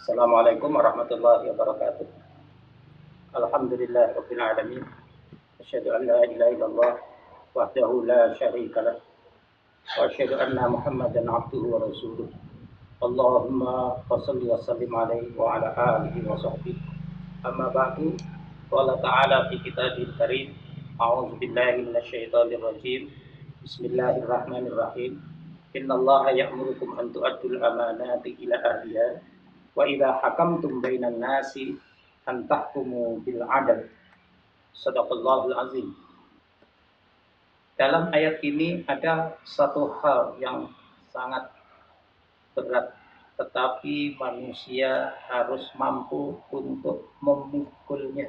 Assalamualaikum warahmatullahi wabarakatuh. Alhamdulillahirabbil alamin. Asyhadu an la ilaha illallah wahdahu la syarikalah wa asyhadu anna Muhammadan abduhu wa rasuluh. Allahumma shalli wa sallim alaihi wa ala alihi wa sahbihi. Amma ba'du. Qala ta'ala fi kitabil karim. A'udzu billahi minasyaitonir rajim. Bismillahirrahmanirrahim. Innallaha ya'murukum an tu'addul amanati ila ahliha wa idza hakamtum bainan nasi an tahkumu bil adl. Shadaqallahul azim. Dalam ayat ini ada satu hal yang sangat berat, tetapi manusia harus mampu untuk memikulnya,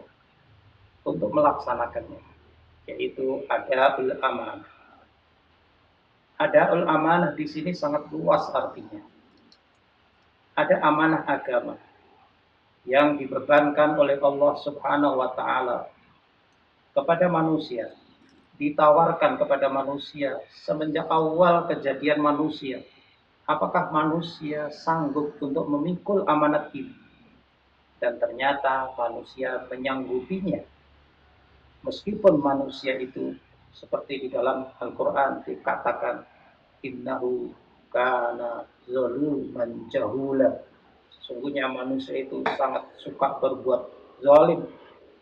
untuk melaksanakannya, yaitu adaul amanah. Adaul amanah di sini sangat luas artinya. Ada amanah agama yang dibebankan oleh Allah Subhanahu wa taala kepada manusia, ditawarkan kepada manusia semenjak awal kejadian manusia. Apakah manusia sanggup untuk memikul amanat ini? Dan ternyata manusia menyanggupinya. Meskipun manusia itu seperti di dalam Al-Quran dikatakan innahu kana zaluman jahula. Sesungguhnya manusia itu sangat suka berbuat zalim,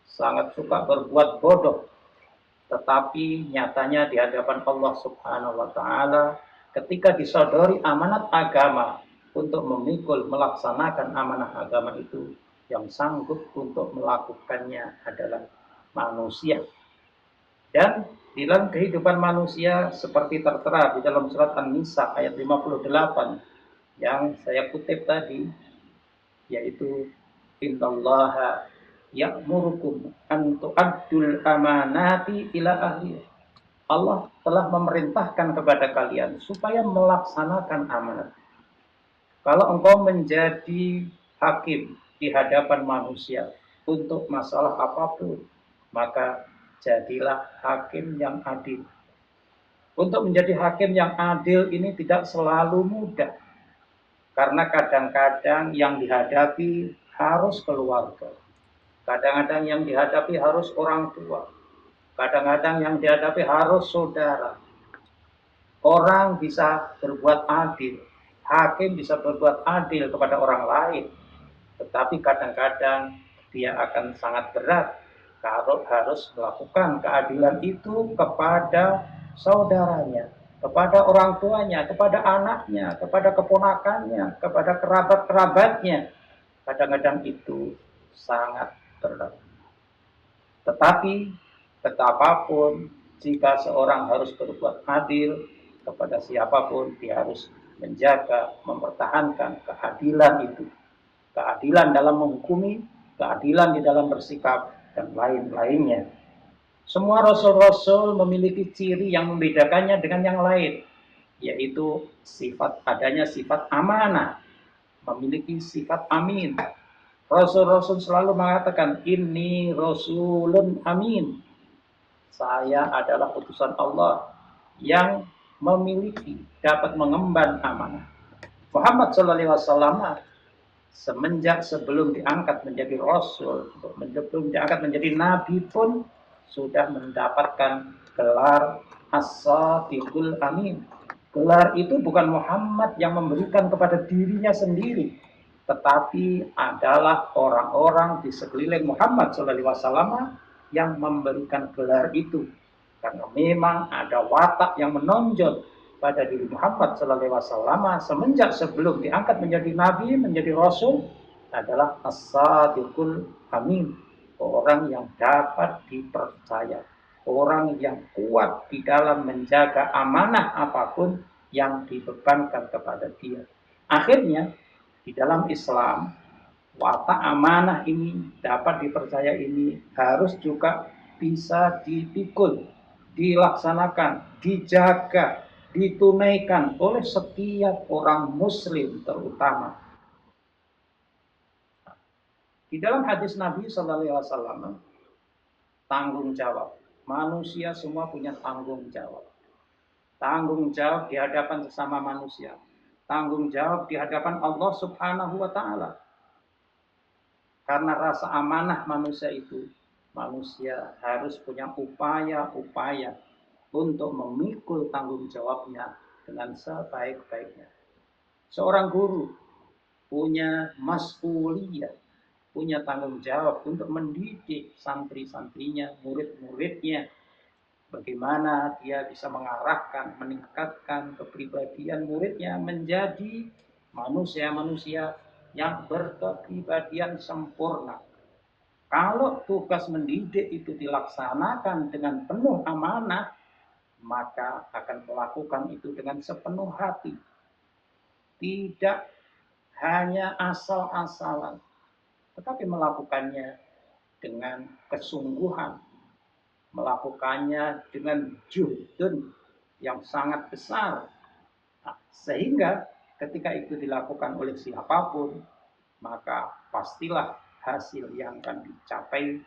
sangat suka berbuat bodoh. Tetapi nyatanya di hadapan Allah Subhanahu wa taala ketika disodori amanat agama untuk memikul melaksanakan amanah agama itu, yang sanggup untuk melakukannya adalah manusia. Dan di dalam kehidupan manusia seperti tertera di dalam surat An-Nisa ayat 58 yang saya kutip tadi, yaitu innallaha ya'murukum an tu'addul amanati ila ahli. Allah telah memerintahkan kepada kalian supaya melaksanakan amanat. Kalau engkau menjadi hakim di hadapan manusia untuk masalah apapun, maka jadilah hakim yang adil. Untuk menjadi hakim yang adil ini tidak selalu mudah. Karena kadang-kadang yang dihadapi harus keluarga. Kadang-kadang yang dihadapi harus orang tua. Kadang-kadang yang dihadapi harus saudara. Orang bisa berbuat adil. Hakim bisa berbuat adil kepada orang lain. Tetapi kadang-kadang dia akan sangat berat kalau harus melakukan keadilan itu kepada saudaranya, kepada orang tuanya, kepada anaknya, kepada keponakannya, kepada kerabat-kerabatnya. Kadang-kadang itu sangat berat. Tetapi betapapun jika seorang harus berbuat adil kepada siapapun, dia harus menjaga, mempertahankan keadilan itu. Keadilan dalam menghukumi, keadilan di dalam bersikap, dan lain-lainnya. Semua rasul-rasul memiliki ciri yang membedakannya dengan yang lain, yaitu adanya sifat amanah, memiliki sifat amin. Rasul-rasul selalu mengatakan, inni rasulun amin. Saya adalah utusan Allah yang memiliki, dapat mengemban amanah. Muhammad SAW semenjak sebelum diangkat menjadi rasul, sebelum diangkat menjadi nabi pun sudah mendapatkan gelar as-sadiqul amin. Gelar itu bukan Muhammad yang memberikan kepada dirinya sendiri, tetapi adalah orang-orang di sekeliling Muhammad SAW yang memberikan gelar itu. Karena memang ada watak yang menonjol pada diri Muhammad SAW semenjak sebelum diangkat menjadi nabi, menjadi rasul, adalah as-sadiqul amin, orang yang dapat dipercaya, orang yang kuat di dalam menjaga amanah apapun yang dibebankan kepada dia. Akhirnya di dalam Islam, watak amanah ini, dapat dipercaya ini harus juga bisa dipikul, dilaksanakan, dijaga, ditunaikan oleh setiap orang muslim terutama. Di dalam hadis Nabi SAW, tanggung jawab. Manusia semua punya tanggung jawab. Tanggung jawab di hadapan sesama manusia. Tanggung jawab di hadapan Allah Subhanahu wa taala. karena rasa amanah manusia itu, manusia harus punya upaya-upaya untuk memikul tanggung jawabnya dengan sebaik-baiknya. Seorang guru punya mas'uliyah, punya tanggung jawab untuk mendidik santri-santrinya, murid-muridnya. Bagaimana dia bisa mengarahkan, meningkatkan kepribadian muridnya menjadi manusia-manusia yang berkepribadian sempurna. Kalau tugas mendidik itu dilaksanakan dengan penuh amanah, maka akan melakukan itu dengan sepenuh hati. Tidak hanya asal-asalan, tetapi melakukannya dengan kesungguhan, melakukannya dengan juhdun yang sangat besar. Nah, sehingga ketika itu dilakukan oleh siapapun, maka pastilah hasil yang akan dicapai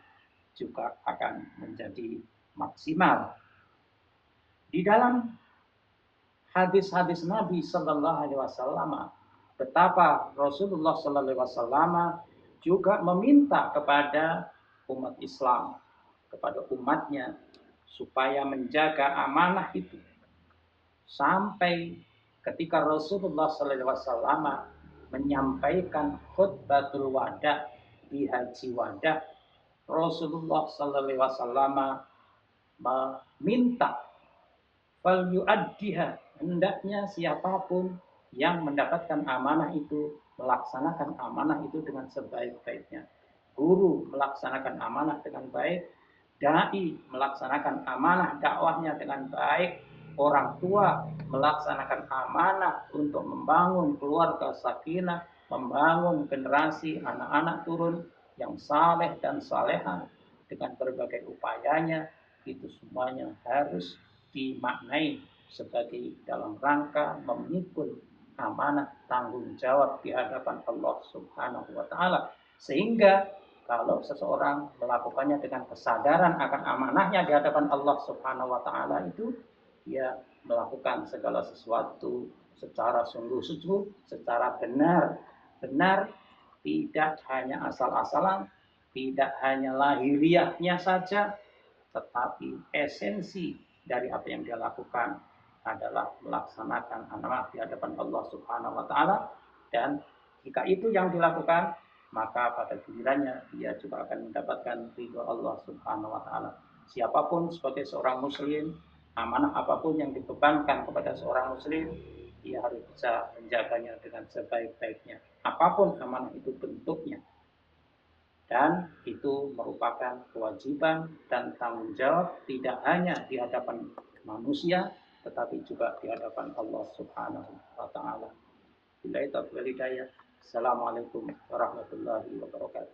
juga akan menjadi maksimal. Di dalam hadis-hadis Nabi Sallallahu Alaihi Wasallam, betapa Rasulullah Sallallahu Alaihi Wasallam juga meminta kepada umat Islam, kepada umatnya, supaya menjaga amanah itu. Sampai ketika Rasulullah Sallallahu Alaihi Wasallam menyampaikan khutbatul wada di haji wada, Rasulullah Sallallahu Alaihi Wasallam meminta fal yu'addiha, hendaknya siapapun yang mendapatkan amanah itu melaksanakan amanah itu dengan sebaik-baiknya. Guru melaksanakan amanah dengan baik, dai melaksanakan amanah dakwahnya dengan baik, orang tua melaksanakan amanah untuk membangun keluarga sakinah, membangun generasi anak-anak turun yang saleh dan salehah dengan berbagai upayanya. Itu semuanya harus dimaknai sebagai dalam rangka memikul amanah tanggung jawab di hadapan Allah Subhanahu wa taala. Sehingga kalau seseorang melakukannya dengan kesadaran akan amanahnya di hadapan Allah Subhanahu wa taala, itu dia melakukan segala sesuatu secara sungguh-sungguh, secara benar, tidak hanya asal-asalan, tidak hanya lahiriahnya saja, tetapi esensi dari apa yang dia lakukan adalah melaksanakan amanah di hadapan Allah Subhanahu wa taala. Dan jika itu yang dilakukan, maka pada gilirannya dia juga akan mendapatkan ridho Allah Subhanahu wa taala. Siapapun sebagai seorang muslim, amanah apapun yang dibebankan kepada seorang muslim, dia harus bisa menjaganya dengan sebaik-baiknya, apapun amanah itu bentuknya. Dan itu merupakan kewajiban dan tanggung jawab tidak hanya di hadapan manusia, tetapi juga di hadapan Allah Subhanahu wa taala. Billahi taufiq wal hidayah. Assalamualaikum warahmatullahi wabarakatuh.